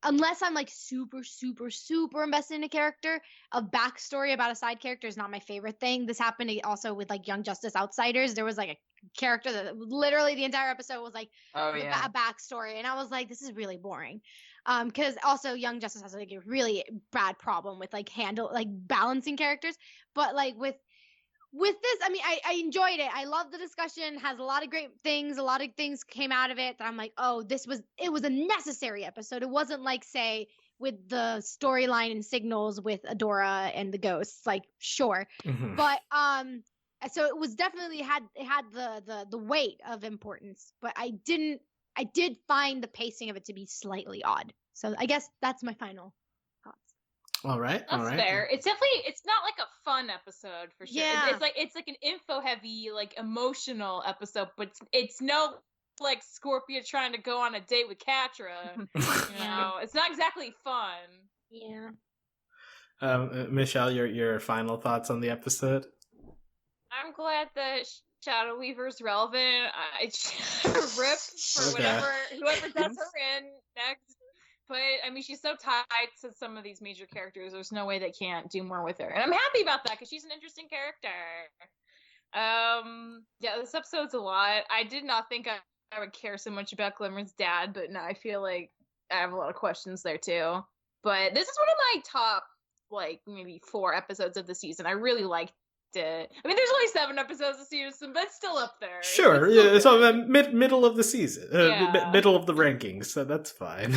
Unless I'm like super, super, super invested in a character, a backstory about a side character is not my favorite thing. This happened also with like Young Justice Outsiders. There was like a character that literally the entire episode was like a backstory, and I was like, this is really boring. Because also Young Justice has like a really bad problem with like balancing characters, but like with this, I mean, I enjoyed it. I love the discussion. Has a lot of great things. A lot of things came out of it that I'm like, oh, it was a necessary episode. It wasn't like, say, with the storyline and signals with Adora and the ghosts. Like, sure. Mm-hmm. But So it was definitely had the weight of importance, but I did find the pacing of it to be slightly odd. So I guess that's my final thoughts. All right. That's fair. It's definitely, it's not like a fun episode for sure. Yeah. It's like an info heavy, like emotional episode, but it's no like Scorpia trying to go on a date with Katra. You know, it's not exactly fun. Yeah. Michelle, your final thoughts on the episode? I'm glad that Shadow Weaver's relevant. I rip for whoever does her in next. But I mean, she's so tied to some of these major characters. There's no way they can't do more with her, and I'm happy about that because she's an interesting character. Yeah, this episode's a lot. I did not think I would care so much about Glimmer's dad, but now I feel like I have a lot of questions there too. But this is one of my top, like, maybe 4 episodes of the season. I really liked it. I mean, there's only 7 episodes of season, but it's still up there. Sure, it's on the middle of the season, middle of the rankings, so that's fine.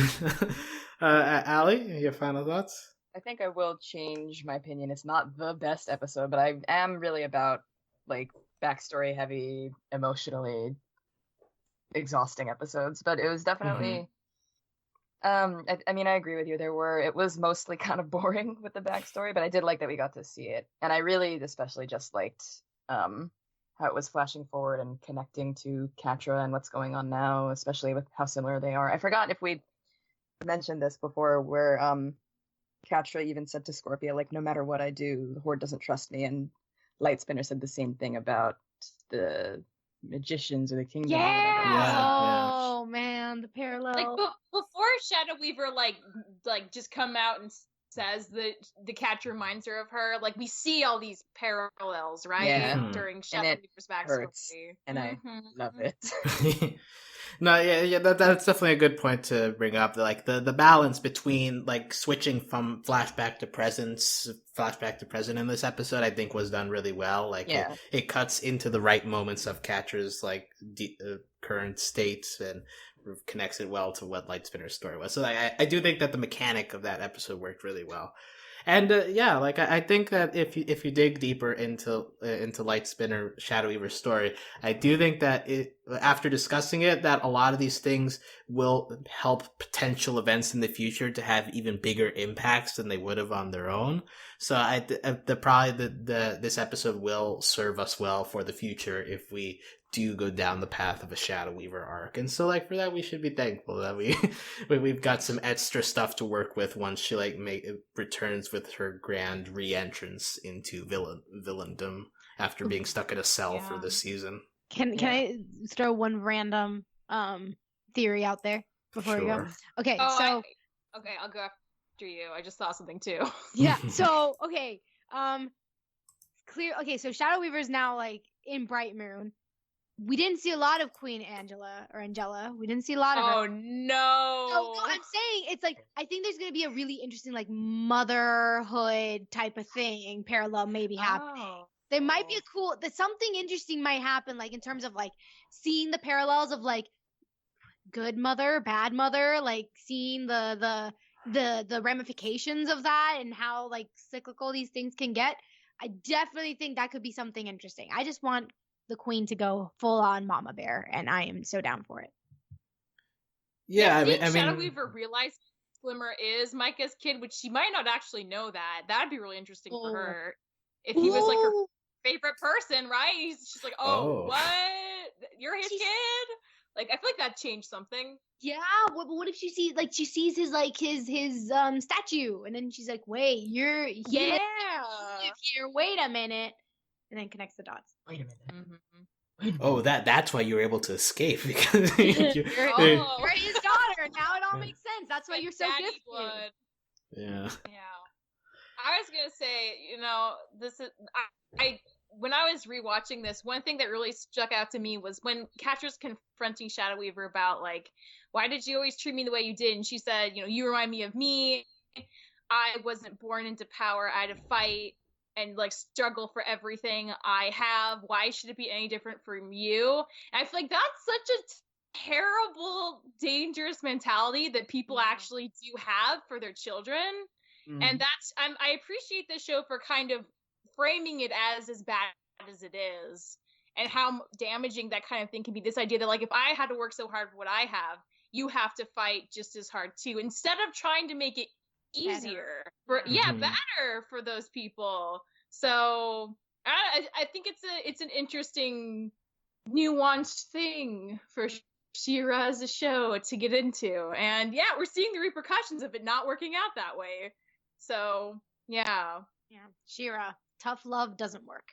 Allie, your final thoughts? I think I will change my opinion. It's not the best episode, but I am really about, like, backstory heavy, emotionally exhausting episodes. But it was definitely I mean, I agree with you. It was mostly kind of boring with the backstory, but I did like that we got to see it. And I really especially just liked how it was flashing forward and connecting to Katra and what's going on now, especially with how similar they are. I forgot if we mentioned this before, where Katra even said to Scorpia, like, no matter what I do, the Horde doesn't trust me. And Lightspinner said the same thing about the magicians or the kingdom. Oh man, the parallel. Like before Shadow Weaver like just come out and says that the Catcher reminds her of her, like we see all these parallels, right? Yeah. During Shadow Weaver's backstory. And I love it. No, yeah, that's definitely a good point to bring up. Like the balance between like switching from flashback to present in this episode, I think was done really well. Like it cuts into the right moments of Catra's like current state and connects it well to what Lightspinner's story was. So I do think that the mechanic of that episode worked really well. And like I think that if you dig deeper into Lightspinner Shadow Weaver's story, I do think that after discussing it, that a lot of these things will help potential events in the future to have even bigger impacts than they would have on their own. So this episode will serve us well for the future if we do go down the path of a Shadow Weaver arc. And so like for that we should be thankful that we've got some extra stuff to work with once she like returns with her grand re-entrance into villaindom after being stuck in a cell for this season. Can I throw one random theory out there before we go? Okay, I'll go after you. I just saw something too. Yeah. So so Shadow Weaver's now like in Bright Moon. We didn't see a lot of Queen Angela. We didn't see a lot of her. Oh no. So I'm saying it's like I think there's gonna be a really interesting like motherhood type of thing parallel maybe happening. There might be something interesting might happen like in terms of like seeing the parallels of like good mother, bad mother, like seeing the ramifications of that and how like cyclical these things can get. I definitely think that could be something interesting. I just want the Queen to go full on Mama Bear, and I am so down for it. Yeah, I mean, Shadow Weaver realized Glimmer is Micah's kid, which she might not actually know that. That'd be really interesting for her if he was like her favorite person, right? She's like, what? You're his kid? Like, I feel like that changed something. Yeah, what if she sees his statue, and then she's like, wait, you're here. Wait a minute. And then connects the dots. Wait a minute. Mm-hmm. Oh, that's why you were able to escape because you're his daughter. Now it all makes sense. That's why you're so gifted. Blood. Yeah. I was gonna say, this is I when I was rewatching this, one thing that really stuck out to me was when Catra's confronting Shadow Weaver about like, why did you always treat me the way you did? And she said, you remind me of me. I wasn't born into power. I had to fight and like struggle for everything I have. Why should it be any different from you? And I feel like that's such a terrible, dangerous mentality that people actually do have for their children. And that's I appreciate the show for kind of framing it as bad as it is, and how damaging that kind of thing can be. This idea that, like, if I had to work so hard for what I have, you have to fight just as hard too, instead of trying to make it easier better for those people. So I think it's an interesting, nuanced thing for She-Ra as a show to get into, and yeah, we're seeing the repercussions of it not working out that way. So yeah, She-Ra, tough love doesn't work.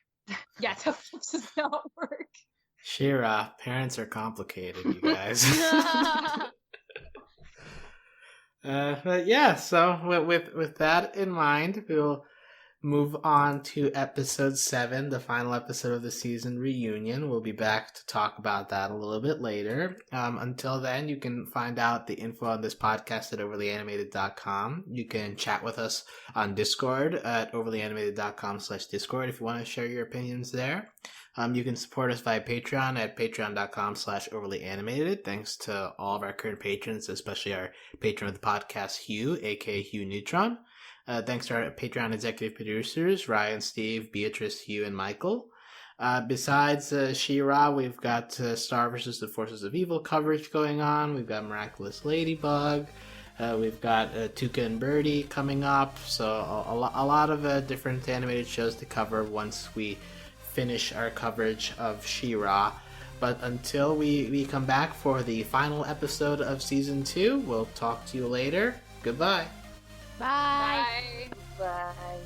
Yeah, tough love does not work. She-Ra, parents are complicated, you guys. But yeah, so with that in mind, we'll move on to episode 7, the final episode of the season, Reunion. We'll be back to talk about that a little bit later. Until then, you can find out the info on this podcast at overlyanimated.com. You can chat with us on Discord at overlyanimated.com/Discord if you want to share your opinions there. You can support us via Patreon at patreon.com/overlyanimated. Thanks to all of our current patrons, especially our patron of the podcast, Hugh, aka Hugh Neutron. Thanks to our Patreon executive producers, Ryan, Steve, Beatriz, Hugh, and Michael. Besides She-Ra, we've got Star vs. the Forces of Evil coverage going on. We've got Miraculous Ladybug. We've got Tuca and Birdie coming up. So a lot of different animated shows to cover once we finish our coverage of She-Ra. But until we come back for the final episode of Season 2, we'll talk to you later. Goodbye. Bye. Bye. Bye.